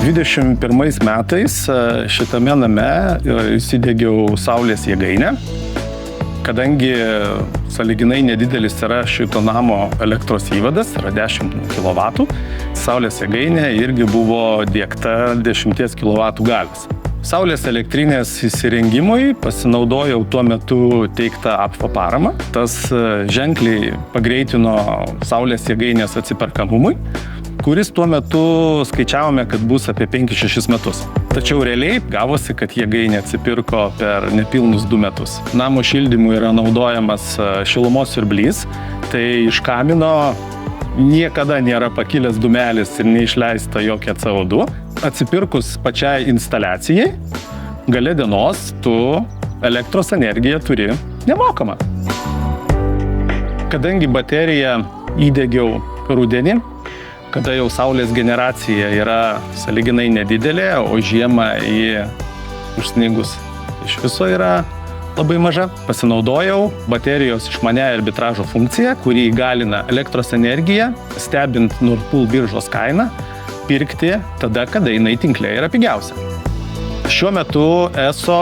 21 metais šitame name įsidiegiau saulės jėgainę. Kadangi sąlyginai nedidelis yra šito namo elektros įvadas, yra 10 kW, saulės jėgainė irgi buvo diegta 10 kW galios. Saulės elektrinės įsirengimui pasinaudojau tuo metu teiktą APFA paramą. Tas ženkliai pagreitino saulės jėgainės atsiperkamumui, kuris tuo metu skaičiavome, kad bus apie 5-6 metus. Tačiau realiai gavosi, kad jėgainė atsipirko per nepilnus 2 metus. Namo šildymui yra naudojamas šilumos siurblys, tai iš kamino niekada nėra pakilęs dūmelis ir neišleista jokia CO2. Atsipirkus pačiai instaliacijai, gale dienos tu elektros energiją turi nemokamą. Kadangi bateriją įdiegiau rudenį, kada jau saulės generacija yra sąlyginai nedidelė, o žiemą į užsnigus iš viso yra labai maža, pasinaudojau baterijos išmaniąją arbitražo funkciją, kuri įgalina elektros energiją, stebint Nord Pool biržos kainą, pirkti tada, kada jinai tinkle yra pigiausia. Šiuo metu ESO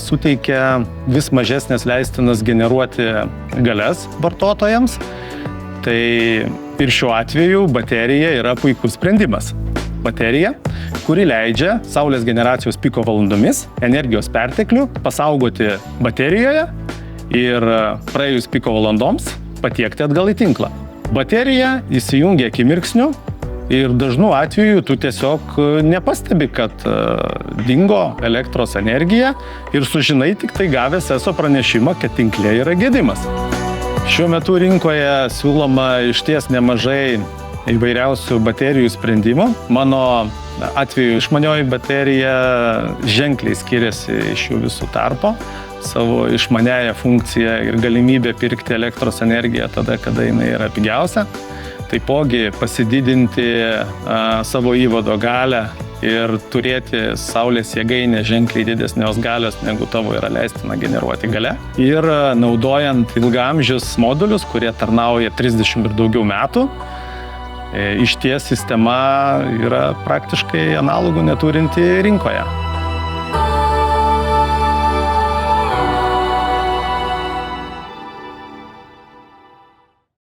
suteikia vis mažesnės leistinas generuoti galias vartotojams. Tai ir šiuo atveju baterija yra puikus sprendimas. Baterija, kuri leidžia saulės generacijos piko valandomis energijos perteklių pasaugoti baterijoje ir praėjus piko valandoms patiekti atgal į tinklą. Baterija įsijungia akimirksniu ir dažnu atveju tu tiesiog nepastebi, kad dingo elektros energija ir sužinai tik tai gavęs ESO pranešimą, kad tinkle yra gedimas. Šiuo metu rinkoje siūloma išties nemažai įvairiausių baterijų sprendimų. Mano atveju išmanioji baterija ženkliai skiriasi iš jų visų tarpo. Savo išmaniąją funkciją ir galimybę pirkti elektros energiją tada, kada jinai yra pigiausia. Taipogi pasididinti savo įvado galią ir turėti saulės jėgainę ženkliai didesnios galios, negu tavo yra leistina generuoti gale. Ir naudojant ilgaamžius modulius, kurie tarnauja 30 ir daugiau metų, išties sistema yra praktiškai analogų neturinti rinkoje.